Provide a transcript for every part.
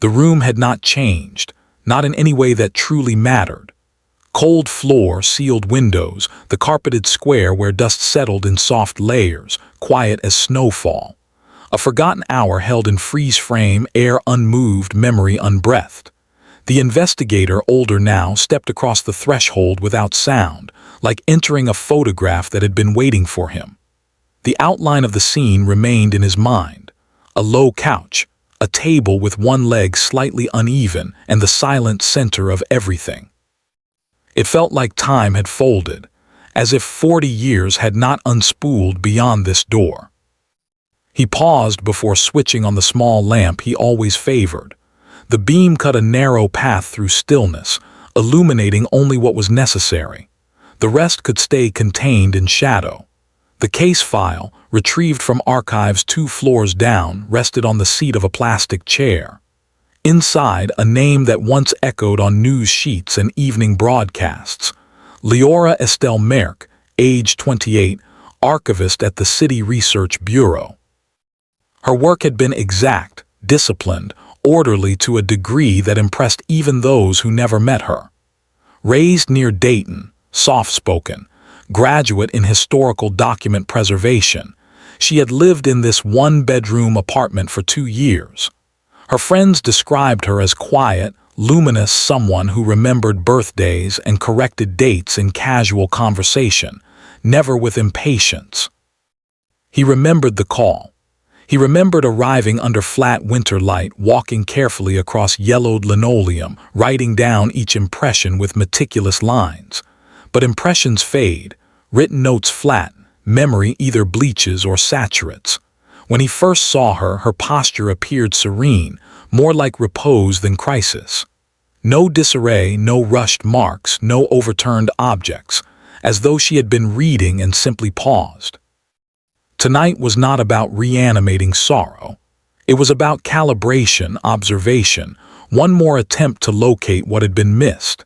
The room had not changed, not in any way that truly mattered. Cold floor, sealed windows, the carpeted square where dust settled in soft layers, quiet as snowfall. A forgotten hour held in freeze frame, air unmoved, memory unbreathed. The investigator, older now, stepped across the threshold without sound, like entering a photograph that had been waiting for him. The outline of the scene remained in his mind. A low couch, a table with one leg slightly uneven, and the silent center of everything. It felt like time had folded, as if 40 years had not unspooled beyond this door. He paused before switching on the small lamp he always favored. The beam cut a narrow path through stillness, illuminating only what was necessary. The rest could stay contained in shadow. The case file, retrieved from archives 2 floors down, rested on the seat of a plastic chair. Inside, a name that once echoed on news sheets and evening broadcasts. Liora Estelle Marek, age 28, archivist at the City Research Bureau. Her work had been exact, disciplined, orderly to a degree that impressed even those who never met her. Raised near Dayton, soft-spoken, graduate in historical document preservation, she had lived in this one-bedroom apartment for 2 years. Her friends described her as quiet, luminous, someone who remembered birthdays and corrected dates in casual conversation, never with impatience. He remembered the call. He remembered arriving under flat winter light, walking carefully across yellowed linoleum, writing down each impression with meticulous lines. But impressions fade, written notes flatten, memory either bleaches or saturates. When he first saw her, her posture appeared serene, more like repose than crisis. No disarray, no rushed marks, no overturned objects, as though she had been reading and simply paused. Tonight was not about reanimating sorrow. It was about calibration, observation, one more attempt to locate what had been missed.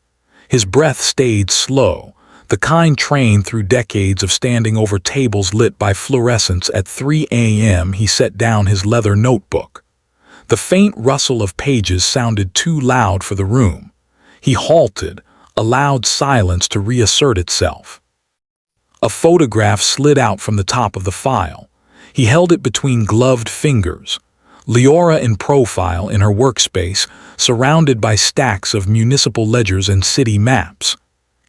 His breath stayed slow, the kind trained through decades of standing over tables lit by fluorescence. At 3 a.m. he set down his leather notebook. The faint rustle of pages sounded too loud for the room. He halted, allowed silence to reassert itself. A photograph slid out from the top of the file. He held it between gloved fingers. Liora in profile in her workspace, surrounded by stacks of municipal ledgers and city maps.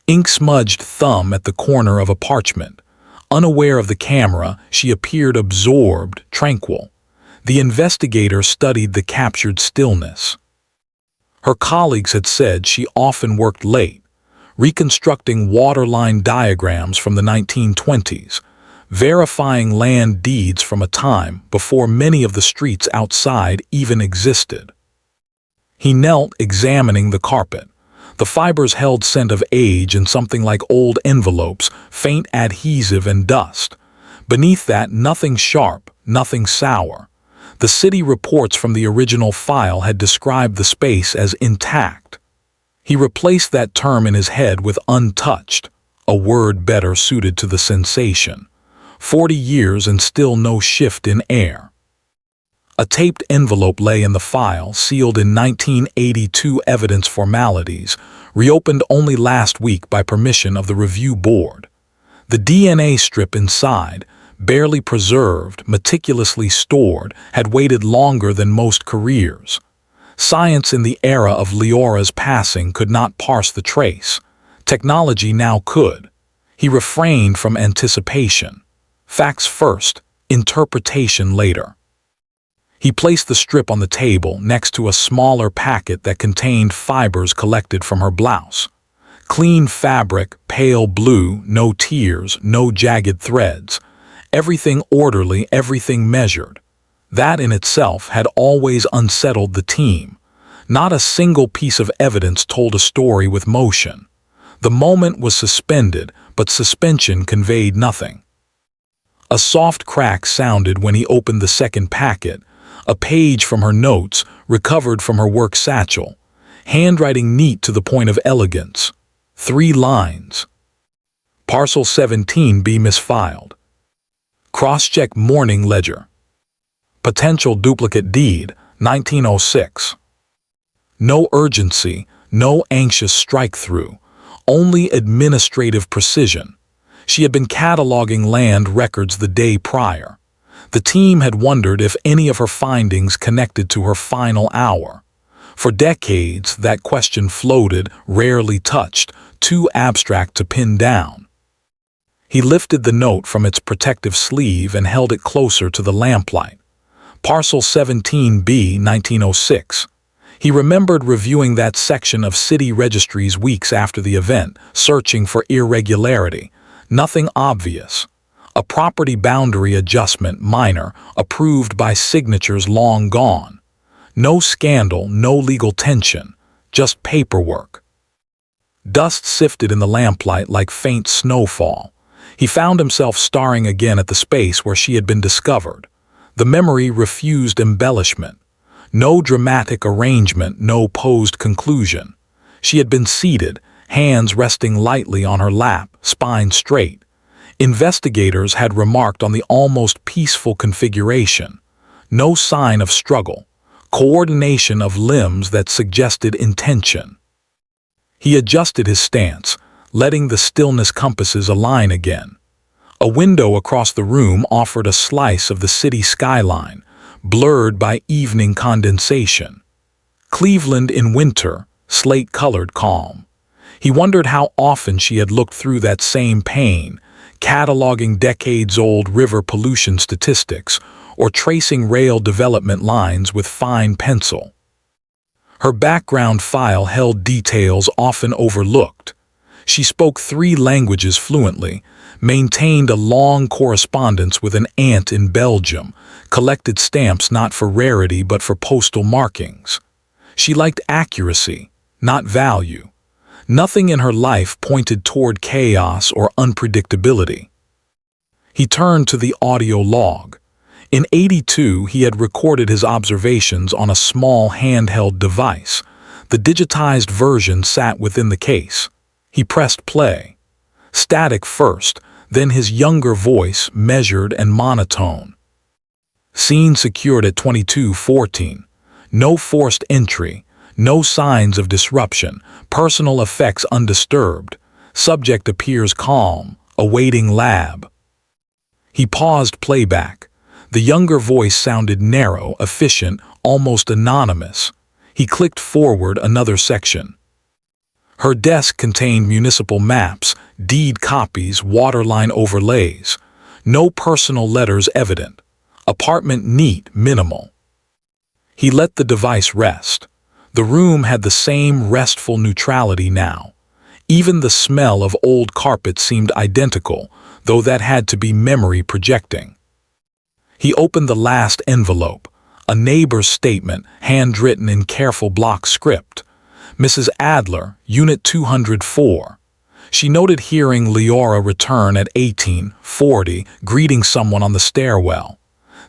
Ink-smudged thumb at the corner of a parchment. Unaware of the camera, she appeared absorbed, tranquil. The investigator studied the captured stillness. Her colleagues had said she often worked late, reconstructing waterline diagrams from the 1920s, verifying land deeds from a time before many of the streets outside even existed. He knelt, examining the carpet. The fibers held scent of age and something like old envelopes, faint adhesive and dust. Beneath that, nothing sharp, nothing sour. The city reports from the original file had described the space as intact. He replaced that term in his head with untouched, a word better suited to the sensation. 40 years and still no shift in air. A taped envelope lay in the file, sealed in 1982 evidence formalities, reopened only last week by permission of the review board. The DNA strip inside, barely preserved, meticulously stored, had waited longer than most careers. Science in the era of Liora's passing could not parse the trace. Technology now could. He refrained from anticipation. Facts first, interpretation later. He placed the strip on the table next to a smaller packet that contained fibers collected from her blouse. Clean fabric, pale blue, no tears, no jagged threads. Everything orderly, everything measured. That in itself had always unsettled the team. Not a single piece of evidence told a story with motion. The moment was suspended, but suspension conveyed nothing. A soft crack sounded when he opened the second packet, a page from her notes, recovered from her work satchel. Handwriting neat to the point of elegance. 3 lines. Parcel 17B misfiled. Cross-check morning ledger. Potential duplicate deed, 1906. No urgency, no anxious strike-through, only administrative precision. She had been cataloging land records the day prior. The team had wondered if any of her findings connected to her final hour. For decades, that question floated, rarely touched, too abstract to pin down. He lifted the note from its protective sleeve and held it closer to the lamplight. Parcel 17B, 1906. He remembered reviewing that section of city registries weeks after the event, searching for irregularity. Nothing obvious. A property boundary adjustment, minor, approved by signatures long gone. No scandal, no legal tension, just paperwork. Dust sifted in the lamplight like faint snowfall. He found himself staring again at the space where she had been discovered. The memory refused embellishment. No dramatic arrangement, no posed conclusion. She had been seated, hands resting lightly on her lap, spine straight. Investigators had remarked on the almost peaceful configuration. No sign of struggle, coordination of limbs that suggested intention. He adjusted his stance, letting the stillness compasses align again. A window across the room offered a slice of the city skyline, blurred by evening condensation. Cleveland in winter, slate-colored calm. He wondered how often she had looked through that same pane, cataloging decades-old river pollution statistics or tracing rail development lines with fine pencil. Her background file held details often overlooked. She spoke 3 languages fluently, maintained a long correspondence with an aunt in Belgium, collected stamps not for rarity but for postal markings. She liked accuracy, not value. Nothing in her life pointed toward chaos or unpredictability. He turned to the audio log. In '82, he had recorded his observations on a small handheld device. The digitized version sat within the case. He pressed play. Static first, then his younger voice, measured and monotone. Scene secured at 22:14. No forced entry. No signs of disruption, personal effects undisturbed. Subject appears calm, awaiting lab. He paused playback. The younger voice sounded narrow, efficient, almost anonymous. He clicked forward another section. Her desk contained municipal maps, deed copies, waterline overlays. No personal letters evident. Apartment neat, minimal. He let the device rest. The room had the same restful neutrality now. Even the smell of old carpet seemed identical, though that had to be memory projecting. He opened the last envelope, a neighbor's statement, handwritten in careful block script. Mrs. Adler, Unit 204. She noted hearing Liora return at 18:40, greeting someone on the stairwell.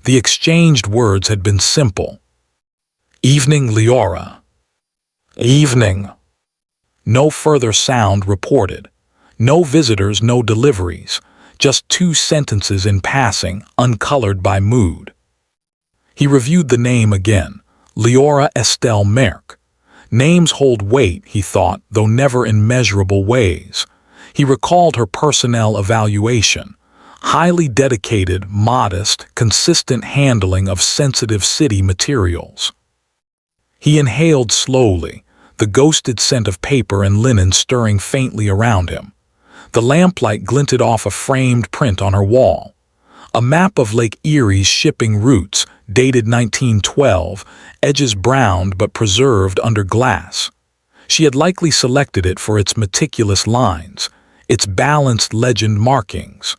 The exchanged words had been simple. "Evening, Liora." "Evening." No further sound reported. No visitors, no deliveries. Just 2 sentences in passing, uncolored by mood. He reviewed the name again. Liora Estelle Marek. Names hold weight, he thought, though never in measurable ways. He recalled her personnel evaluation. Highly dedicated, modest, consistent handling of sensitive city materials. He inhaled slowly, the ghosted scent of paper and linen stirring faintly around him. The lamplight glinted off a framed print on her wall. A map of Lake Erie's shipping routes, dated 1912, edges browned but preserved under glass. She had likely selected it for its meticulous lines, its balanced legend markings.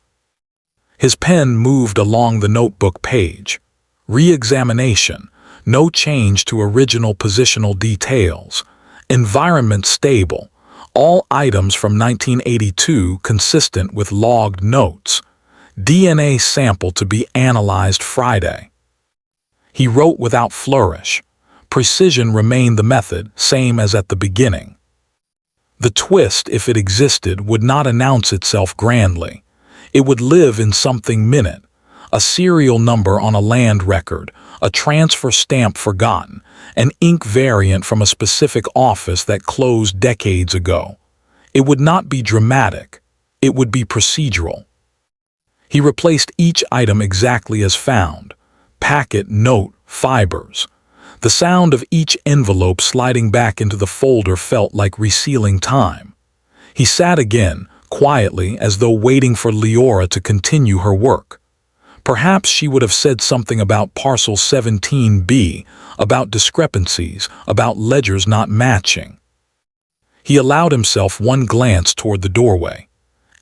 His pen moved along the notebook page. Re-examination. No change to original positional details. Environment stable. All items from 1982 consistent with logged notes. DNA sample to be analyzed Friday. He wrote without flourish. Precision remained the method, same as at the beginning. The twist, if it existed, would not announce itself grandly. It would live in something minute, A serial number on a land record, a transfer stamp forgotten, an ink variant from a specific office that closed decades ago. It would not be dramatic. It would be procedural. He replaced each item exactly as found. Packet, note, fibers. The sound of each envelope sliding back into the folder felt like resealing time. He sat again, quietly, as though waiting for Liora to continue her work. Perhaps she would have said something about Parcel 17B, about discrepancies, about ledgers not matching. He allowed himself one glance toward the doorway.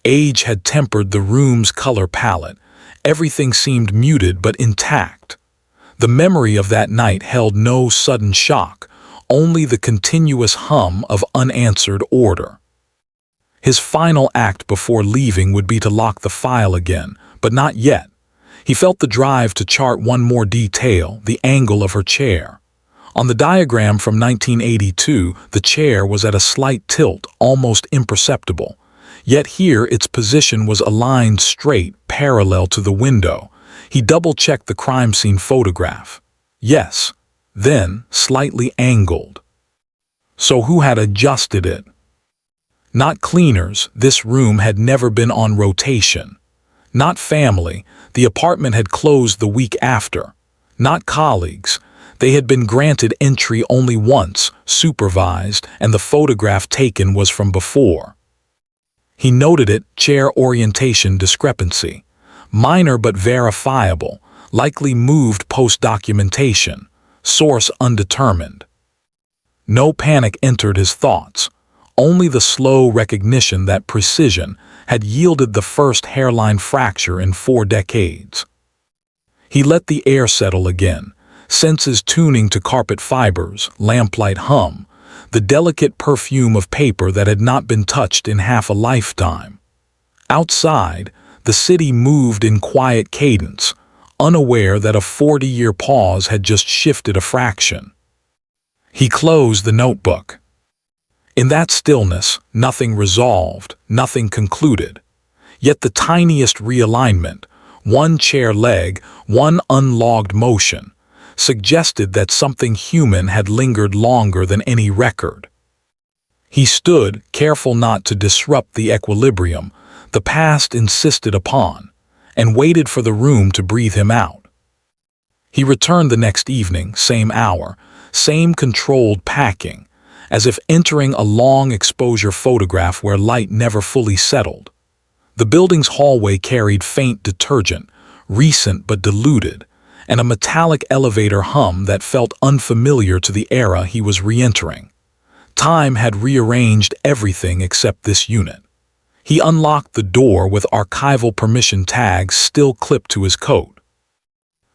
Age had tempered the room's color palette. Everything seemed muted but intact. The memory of that night held no sudden shock, only the continuous hum of unanswered order. His final act before leaving would be to lock the file again, but not yet. He felt the drive to chart one more detail, the angle of her chair. On the diagram from 1982, the chair was at a slight tilt, almost imperceptible. Yet here its position was aligned straight, parallel to the window. He double-checked the crime scene photograph. Yes, then slightly angled. So who had adjusted it? Not cleaners, this room had never been on rotation. Not family, the apartment had closed the week after. Not colleagues, they had been granted entry only once, supervised, and the photograph taken was from before. He noted it, chair orientation discrepancy. Minor but verifiable, likely moved post-documentation. Source undetermined. No panic entered his thoughts. Only the slow recognition that precision had yielded the first hairline fracture in 4 decades. He let the air settle again, senses tuning to carpet fibers, lamplight hum, the delicate perfume of paper that had not been touched in half a lifetime. Outside, the city moved in quiet cadence, unaware that a 40-year pause had just shifted a fraction. He closed the notebook. In that stillness, nothing resolved, nothing concluded. Yet the tiniest realignment, one chair leg, one unlogged motion, suggested that something human had lingered longer than any record. He stood, careful not to disrupt the equilibrium the past insisted upon, and waited for the room to breathe him out. He returned the next evening, same hour, same controlled packing, as if entering a long exposure photograph where light never fully settled. The building's hallway carried faint detergent, recent but diluted, and a metallic elevator hum that felt unfamiliar to the era he was re-entering. Time had rearranged everything except this unit. He unlocked the door with archival permission tags still clipped to his coat.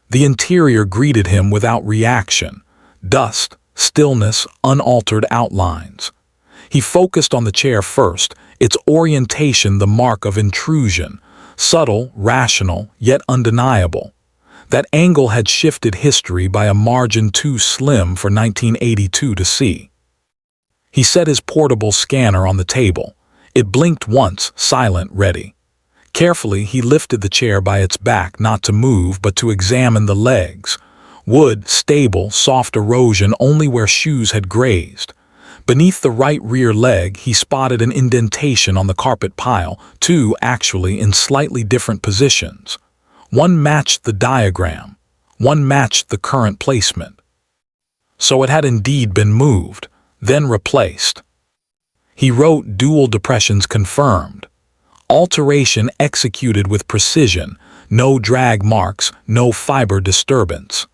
The interior greeted him without reaction. Dust, stillness, unaltered outlines. He focused on the chair first, its orientation the mark of intrusion, subtle, rational, yet undeniable. That angle had shifted history by a margin too slim for 1982 to see. He set his portable scanner on the table. It blinked once, silent, ready. Carefully, he lifted the chair by its back, not to move, but to examine the legs. Wood, stable, soft erosion only where shoes had grazed. Beneath the right rear leg, he spotted an indentation on the carpet pile, 2 actually in slightly different positions. One matched the diagram, one matched the current placement. So it had indeed been moved, then replaced. He wrote dual depressions confirmed. Alteration executed with precision, no drag marks, no fiber disturbance.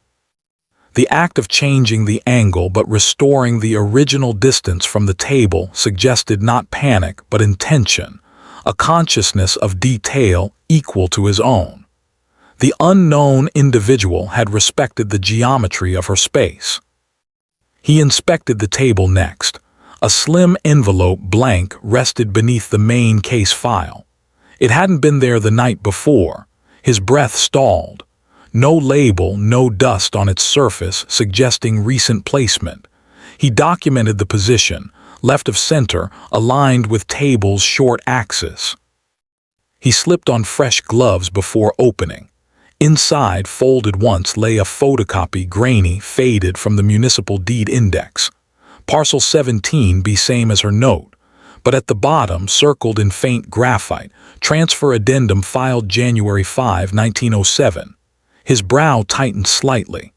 The act of changing the angle but restoring the original distance from the table suggested not panic but intention, a consciousness of detail equal to his own. The unknown individual had respected the geometry of her space. He inspected the table next. A slim envelope, blank, rested beneath the main case file. It hadn't been there the night before. His breath stalled. No label, no dust on its surface, suggesting recent placement. He documented the position, left of center, aligned with table's short axis. He slipped on fresh gloves before opening. Inside, folded once, lay a photocopy, grainy, faded, from the municipal deed index. Parcel 17B, same as her note, but at the bottom, circled in faint graphite, transfer addendum filed January 5, 1907. His brow tightened slightly.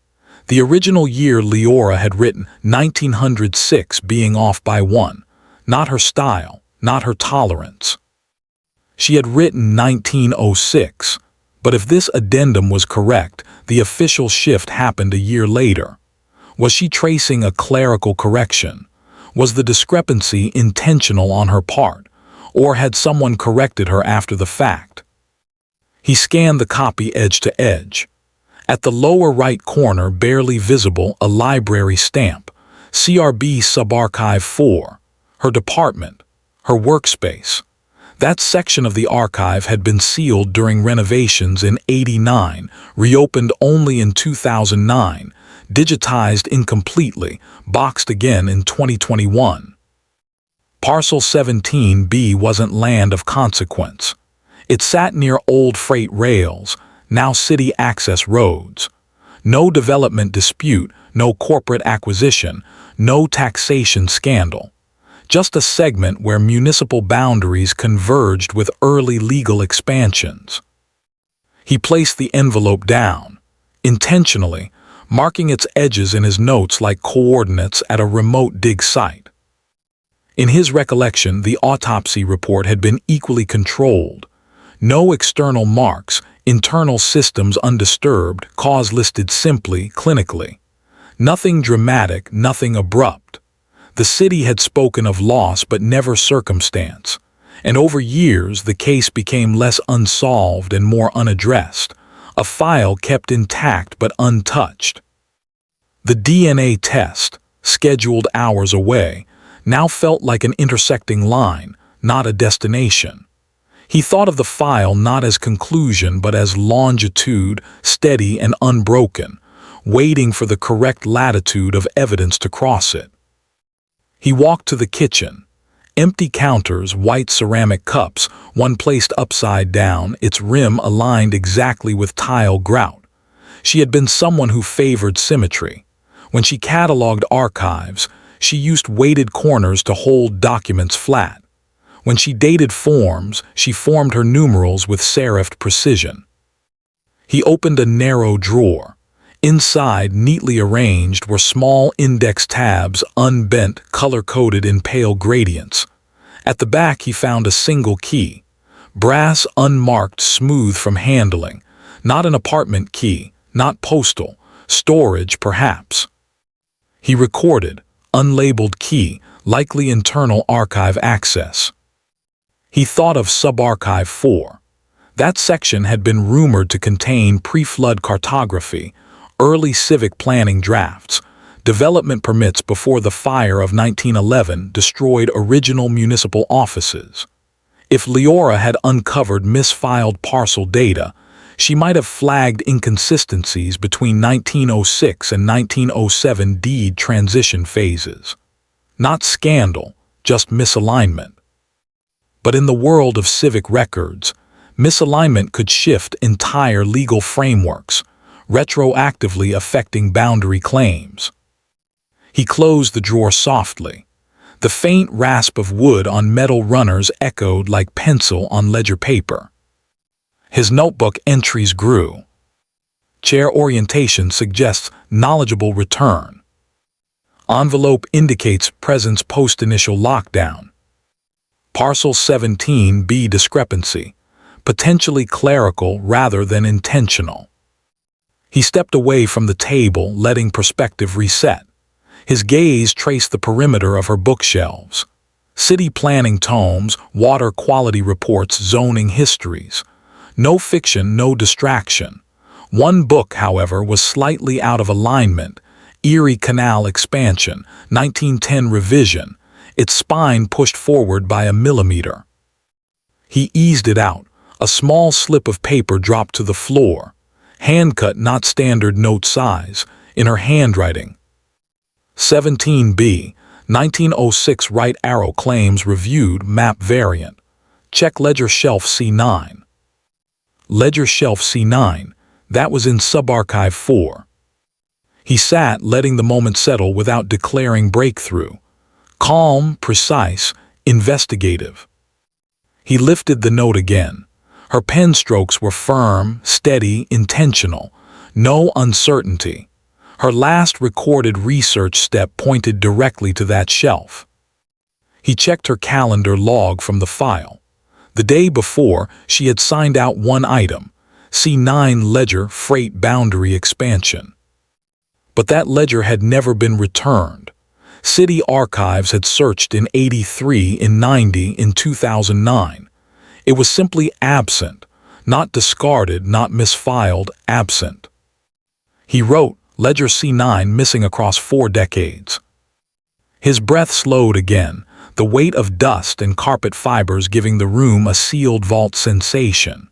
The original year Liora had written, 1906, being off by one. Not her style, not her tolerance. She had written 1906. But if this addendum was correct, the official shift happened a year later. Was she tracing a clerical correction? Was the discrepancy intentional on her part, or had someone corrected her after the fact? He scanned the copy edge to edge. At the lower right corner, barely visible, a library stamp, CRB Subarchive 4, her department, her workspace. That section of the archive had been sealed during renovations in '89, reopened only in 2009, digitized incompletely, boxed again in 2021. Parcel 17B wasn't land of consequence. It sat near old freight rails, now city access roads. No development dispute, no corporate acquisition, no taxation scandal. Just a segment where municipal boundaries converged with early legal expansions. He placed the envelope down, intentionally, marking its edges in his notes like coordinates at a remote dig site. In his recollection, the autopsy report had been equally controlled. No external marks, internal systems undisturbed, cause listed simply, clinically. Nothing dramatic, nothing abrupt. The city had spoken of loss but never circumstance, and over years the case became less unsolved and more unaddressed, a file kept intact but untouched. The DNA test, scheduled hours away, now felt like an intersecting line, not a destination. He thought of the file not as conclusion but as longitude, steady and unbroken, waiting for the correct latitude of evidence to cross it. He walked to the kitchen. Empty counters, white ceramic cups, one placed upside down, its rim aligned exactly with tile grout. She had been someone who favored symmetry. When she cataloged archives, she used weighted corners to hold documents flat. When she dated forms, she formed her numerals with serifed precision. He opened a narrow drawer. Inside, neatly arranged, were small index tabs, unbent, color-coded in pale gradients. At the back he found a single key. Brass, unmarked, smooth from handling. Not an apartment key, not postal. Storage, perhaps. He recorded, unlabeled key, likely internal archive access. He thought of Subarchive 4. That section had been rumored to contain pre-flood cartography, early civic planning drafts, development permits before the fire of 1911 destroyed original municipal offices. If Liora had uncovered misfiled parcel data, she might have flagged inconsistencies between 1906 and 1907 deed transition phases. Not scandal, just misalignment. But in the world of civic records, misalignment could shift entire legal frameworks, retroactively affecting boundary claims. He closed the drawer softly. The faint rasp of wood on metal runners echoed like pencil on ledger paper. His notebook entries grew. Chair orientation suggests knowledgeable return. Envelope indicates presence post-initial lockdown. Parcel 17B discrepancy, potentially clerical rather than intentional. He stepped away from the table, letting perspective reset. His gaze traced the perimeter of her bookshelves. City planning tomes, water quality reports, zoning histories. No fiction, no distraction. One book, however, was slightly out of alignment. Erie Canal Expansion, 1910 revision, its spine pushed forward by a millimeter. He eased it out. A small slip of paper dropped to the floor. Hand-cut, not standard note size, in her handwriting. 17B, 1906 right arrow claims reviewed, map variant. Check ledger shelf C9. Ledger shelf C9, That was in Subarchive 4. He sat, letting the moment settle without declaring breakthrough. Calm, precise, investigative. He lifted the note again. Her pen strokes were firm, steady, intentional. No uncertainty. Her last recorded research step pointed directly to that shelf. He checked her calendar log from the file. The day before, she had signed out one item, C9 ledger freight boundary expansion. But that ledger had never been returned. City archives had searched in 83, in 90, in 2009. It was simply absent, not discarded, not misfiled, absent. He wrote, Ledger C9 missing across 4 decades. His breath slowed again, the weight of dust and carpet fibers giving the room a sealed vault sensation.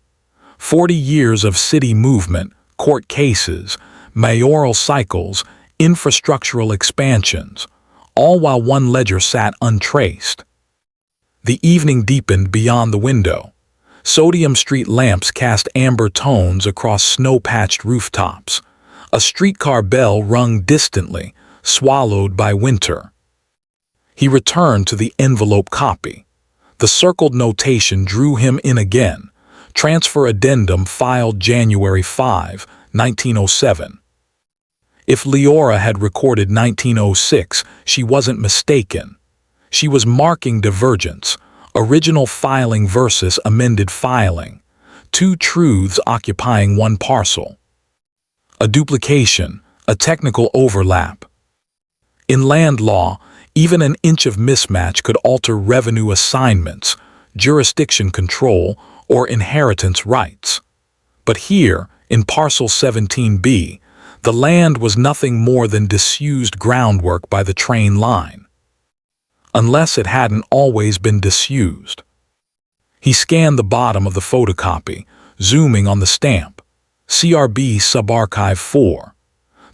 40 years of city movement, court cases, mayoral cycles, infrastructural expansions, all while one ledger sat untraced. The evening deepened beyond the window. Sodium street lamps cast amber tones across snow-patched rooftops. A streetcar bell rung distantly, swallowed by winter. He returned to the envelope copy. The circled notation drew him in again. Transfer addendum filed January 5, 1907. If Liora had recorded 1906, she wasn't mistaken. She was marking divergence, original filing versus amended filing, 2 truths occupying one parcel. A duplication, a technical overlap. In land law, even an inch of mismatch could alter revenue assignments, jurisdiction control, or inheritance rights. But here, in Parcel 17B, the land was nothing more than disused groundwork by the train line. Unless it hadn't always been disused. He scanned the bottom of the photocopy, zooming on the stamp. CRB Subarchive 4.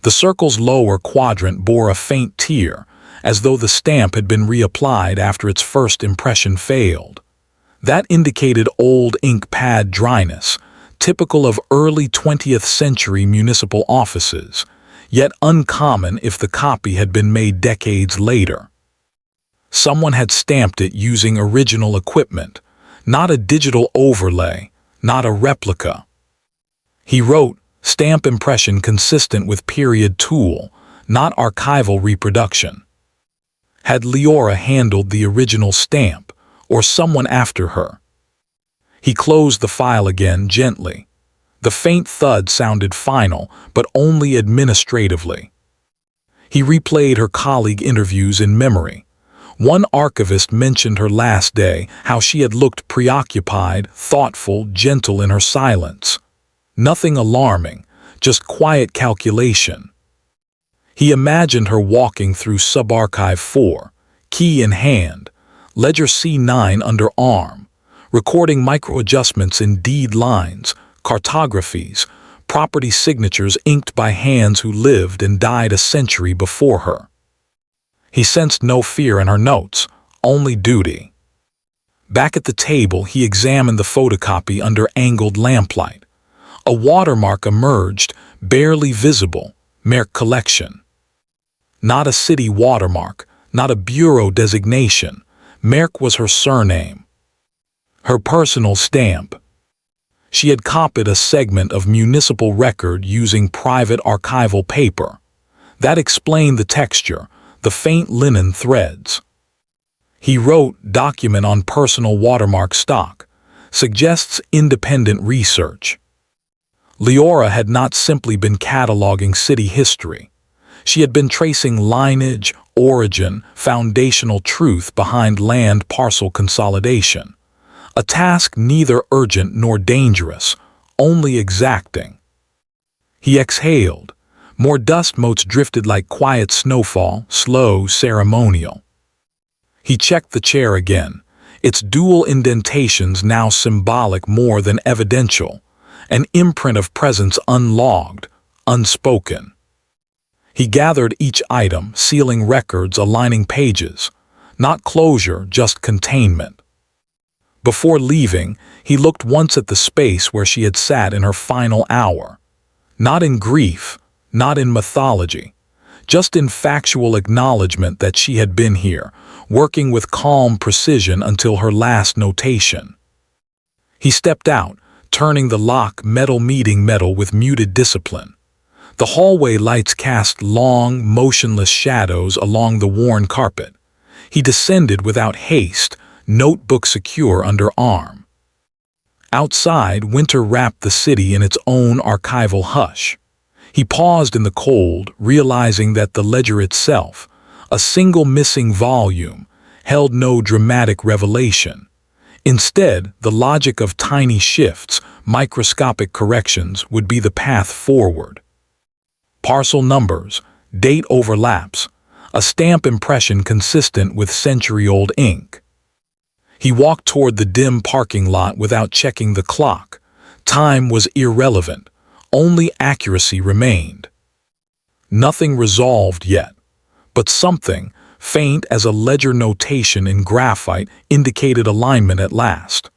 The circle's lower quadrant bore a faint tear, as though the stamp had been reapplied after its first impression failed. That indicated old ink pad dryness, typical of early 20th century municipal offices, yet uncommon if the copy had been made decades later. Someone had stamped it using original equipment, not a digital overlay, not a replica. He wrote, stamp impression consistent with period tool, not archival reproduction. Had Liora handled the original stamp, or someone after her? He closed the file again gently. The faint thud sounded final, but only administratively. He replayed her colleague interviews in memory. One archivist mentioned her last day, how she had looked preoccupied, thoughtful, gentle in her silence. Nothing alarming, just quiet calculation. He imagined her walking through Subarchive 4, key in hand, Ledger C9 under arm, recording micro-adjustments in deed lines, cartographies, property signatures inked by hands who lived and died a century before her. He sensed no fear in her notes, only duty. Back at the table, he examined the photocopy under angled lamplight. A watermark emerged, barely visible, Merck Collection. Not a city watermark, not a bureau designation. Merck was her surname. Her personal stamp. She had copied a segment of municipal record using private archival paper. That explained the texture, the faint linen threads. He wrote, document on personal watermark stock, suggests independent research. Liora had not simply been cataloging city history. She had been tracing lineage, origin, foundational truth behind land parcel consolidation. A task neither urgent nor dangerous, only exacting. He exhaled. More dust motes drifted like quiet snowfall, slow, ceremonial. He checked the chair again, its dual indentations now symbolic more than evidential, an imprint of presence unlogged, unspoken. He gathered each item, sealing records, aligning pages. Not closure, just containment. Before leaving, he looked once at the space where she had sat in her final hour. Not in grief, not in mythology, just in factual acknowledgement that she had been here, working with calm precision until her last notation. He stepped out, turning the lock metal meeting metal with muted discipline. The hallway lights cast long, motionless shadows along the worn carpet. He descended without haste, notebook secure under arm. Outside, winter wrapped the city in its own archival hush. He paused in the cold, realizing that the ledger itself, a single missing volume, held no dramatic revelation. Instead, the logic of tiny shifts, microscopic corrections, would be the path forward. Parcel numbers, date overlaps, a stamp impression consistent with century-old ink. He walked toward the dim parking lot without checking the clock. Time was irrelevant. Only accuracy remained. Nothing resolved yet, but something, faint as a ledger notation in graphite, indicated alignment at last.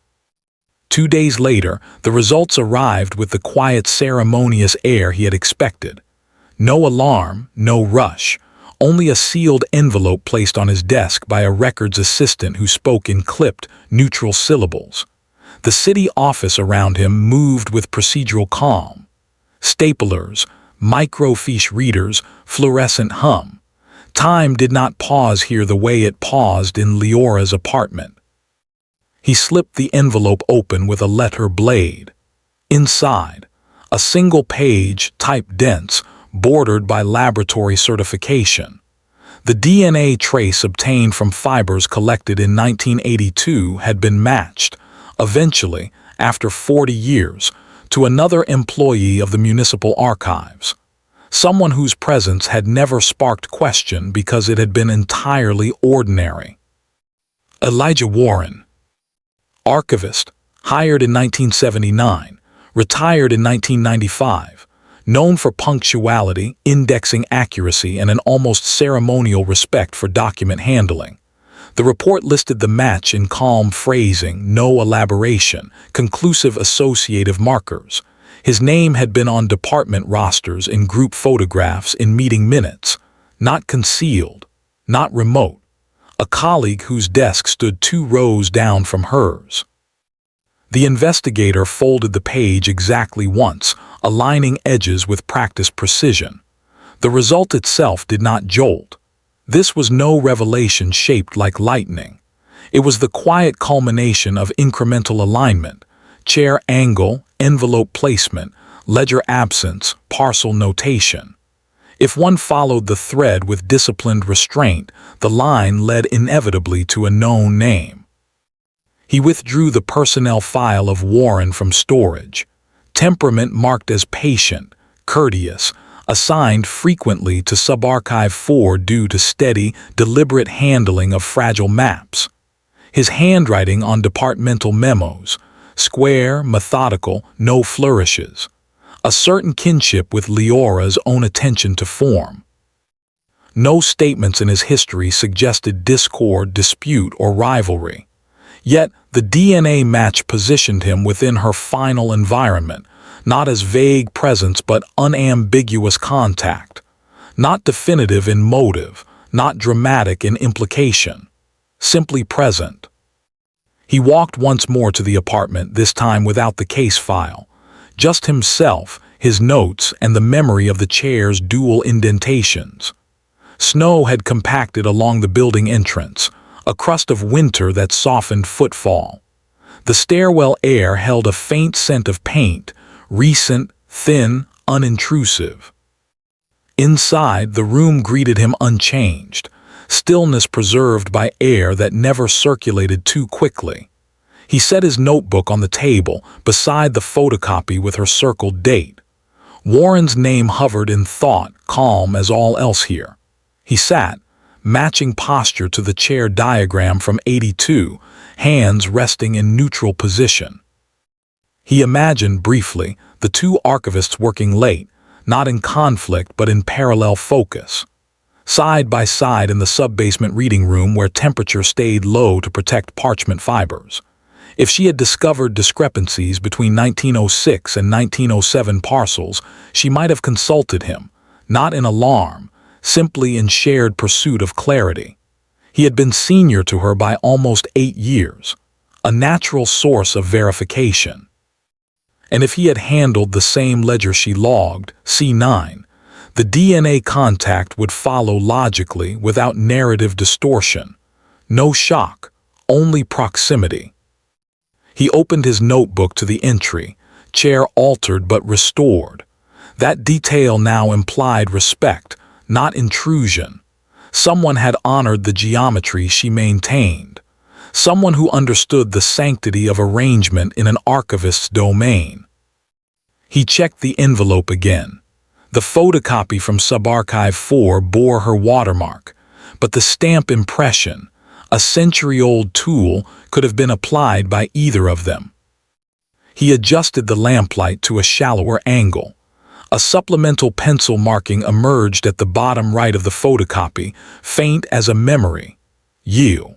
2 days later, the results arrived with the quiet, ceremonious air he had expected. No alarm, no rush, only a sealed envelope placed on his desk by a records assistant who spoke in clipped, neutral syllables. The city office around him moved with procedural calm. Staplers, microfiche readers, fluorescent hum. Time did not pause here the way it paused in Liora's apartment. He slipped the envelope open with a letter blade. Inside, a single page, typed dense, bordered by laboratory certification. The DNA trace obtained from fibers collected in 1982 had been matched, eventually, after 40 years, to another employee of the municipal archives. Someone whose presence had never sparked question because it had been entirely ordinary. Elijah Warren, archivist, hired in 1979, retired in 1995, known for punctuality, indexing accuracy, and an almost ceremonial respect for document handling. The report listed the match in calm phrasing, no elaboration, conclusive associative markers. His name had been on department rosters, in group photographs, in meeting minutes. Not concealed, not remote. A colleague whose desk stood 2 rows down from hers. The investigator folded the page exactly once, aligning edges with practiced precision. The result itself did not jolt. This was no revelation shaped like lightning. It was the quiet culmination of incremental alignment, chair angle, envelope placement, ledger absence, parcel notation. If one followed the thread with disciplined restraint, the line led inevitably to a known name. He withdrew the personnel file of Warren from storage. Temperament marked as patient, courteous, assigned frequently to Subarchive 4 due to steady, deliberate handling of fragile maps. His handwriting on departmental memos, square, methodical, no flourishes. A certain kinship with Liora's own attention to form. No statements in his history suggested discord, dispute, or rivalry. Yet, the DNA match positioned him within her final environment, not as vague presence but unambiguous contact. Not definitive in motive, not dramatic in implication. Simply present. He walked once more to the apartment, this time without the case file. Just himself, his notes, and the memory of the chair's dual indentations. Snow had compacted along the building entrance, a crust of winter that softened footfall. The stairwell air held a faint scent of paint, recent, thin, unintrusive. Inside, the room greeted him unchanged, stillness preserved by air that never circulated too quickly. He set his notebook on the table, beside the photocopy with her circled date. Warren's name hovered in thought, calm as all else here. He sat, matching posture to the chair diagram from 82, hands resting in neutral position. He imagined briefly the 2 archivists working late, not in conflict but in parallel focus. Side by side in the sub-basement reading room where temperature stayed low to protect parchment fibers. If she had discovered discrepancies between 1906 and 1907 parcels, she might have consulted him, not in alarm, simply in shared pursuit of clarity. He had been senior to her by almost 8 years, a natural source of verification. And if he had handled the same ledger she logged, C9, the DNA contact would follow logically without narrative distortion. No shock, only proximity. He opened his notebook to the entry, chair altered but restored. That detail now implied respect, not intrusion. Someone had honored the geometry she maintained. Someone who understood the sanctity of arrangement in an archivist's domain. He checked the envelope again. The photocopy from Subarchive 4 bore her watermark, but the stamp impression, a century-old tool, could have been applied by either of them. He adjusted the lamplight to a shallower angle. A supplemental pencil marking emerged at the bottom right of the photocopy, faint as a memory. You.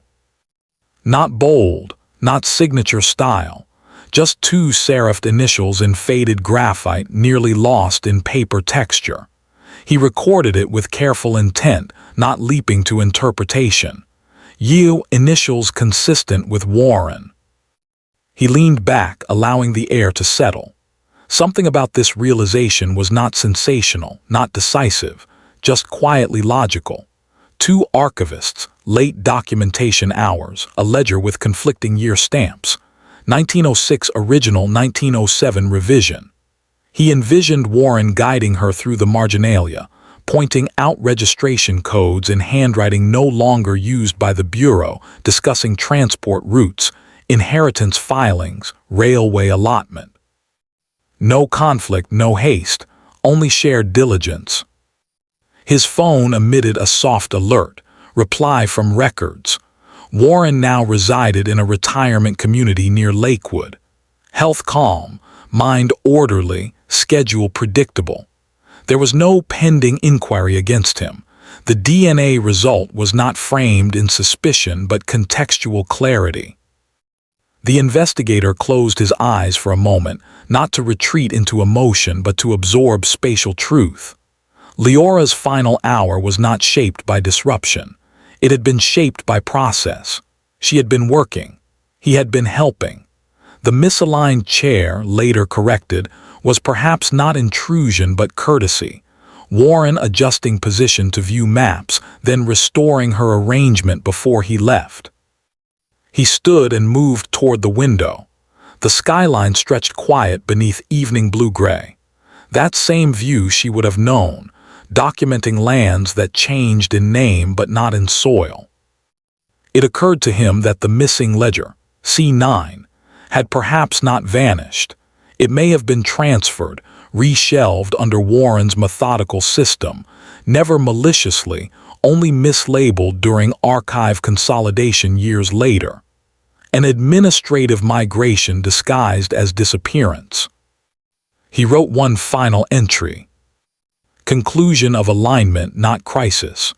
Not bold, not signature style, just 2 serifed initials in faded graphite nearly lost in paper texture. He recorded it with careful intent, not leaping to interpretation. You, initials consistent with Warren. He leaned back, allowing the air to settle. Something about this realization was not sensational, not decisive, just quietly logical. 2 archivists, late documentation hours, a ledger with conflicting year stamps. 1906 original, 1907 revision. He envisioned Warren guiding her through the marginalia, pointing out registration codes in handwriting no longer used by the Bureau, discussing transport routes, inheritance filings, railway allotment. No conflict, no haste, only shared diligence. His phone emitted a soft alert, reply from records. Warren now resided in a retirement community near Lakewood. Health calm, mind orderly, schedule predictable. There was no pending inquiry against him. The DNA result was not framed in suspicion but contextual clarity. The investigator closed his eyes for a moment, not to retreat into emotion but to absorb spatial truth. Leora's final hour was not shaped by disruption. It had been shaped by process. She had been working. He had been helping. The misaligned chair, later corrected, was perhaps not intrusion but courtesy. Warren adjusting position to view maps, then restoring her arrangement before he left. He stood and moved toward the window. The skyline stretched quiet beneath evening blue-gray. That same view she would have known, documenting lands that changed in name but not in soil. It occurred to him that the missing ledger, C9, had perhaps not vanished. It may have been transferred, reshelved under Warren's methodical system, never maliciously, only mislabeled during archive consolidation years later. An administrative migration disguised as disappearance. He wrote one final entry. Conclusion of alignment, not crisis.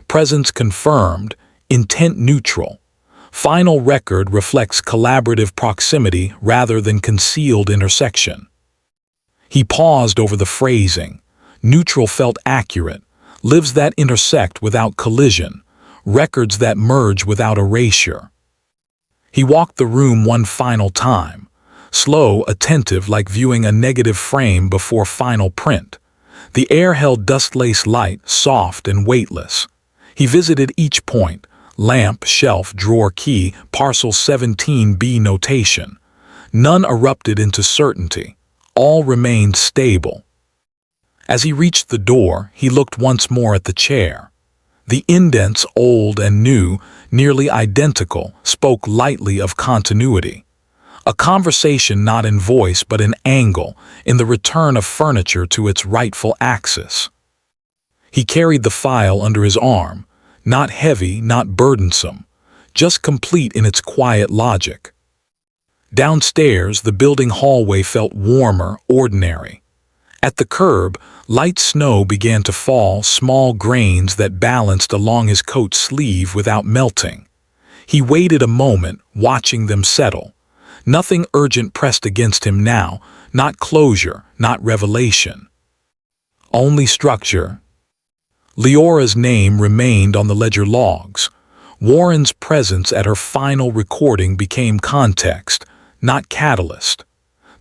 Presence confirmed, intent neutral. Final record reflects collaborative proximity rather than concealed intersection. He paused over the phrasing. Neutral felt accurate. Lives that intersect without collision. Records that merge without erasure. He walked the room one final time. Slow, attentive, like viewing a negative frame before final print. The air held dust-laced light, soft and weightless. He visited each point. Lamp, shelf, drawer, key, parcel 17B notation. None erupted into certainty. All remained stable. As he reached the door, he looked once more at the chair. The indents, old and new, nearly identical, spoke lightly of continuity. A conversation not in voice but in angle, in the return of furniture to its rightful axis. He carried the file under his arm, not heavy, not burdensome, just complete in its quiet logic. Downstairs, the building hallway felt warmer, ordinary. At the curb, light snow began to fall, small grains that balanced along his coat sleeve without melting. He waited a moment, watching them settle. Nothing urgent pressed against him now, not closure, not revelation. Only structure. Liora's name remained on the ledger logs. Warren's presence at her final recording became context, not catalyst.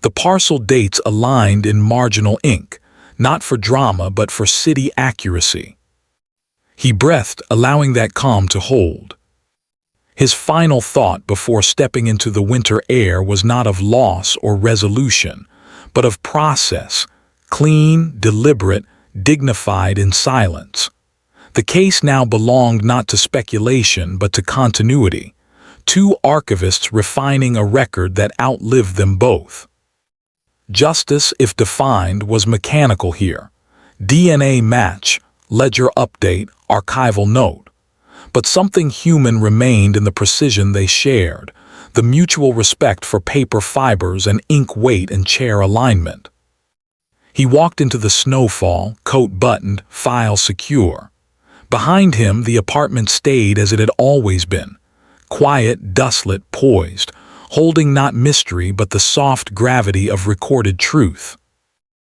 The parcel dates aligned in marginal ink, not for drama but for city accuracy. He breathed, allowing that calm to hold. His final thought before stepping into the winter air was not of loss or resolution, but of process, clean, deliberate, dignified in silence. The case now belonged not to speculation but to continuity, two archivists refining a record that outlived them both. Justice, if defined, was mechanical here. DNA match, ledger update, archival note. But something human remained in the precision they shared, the mutual respect for paper fibers and ink weight and chair alignment. He walked into the snowfall, coat buttoned, file secure. Behind him, the apartment stayed as it had always been, quiet, dustlit, poised, holding not mystery but the soft gravity of recorded truth.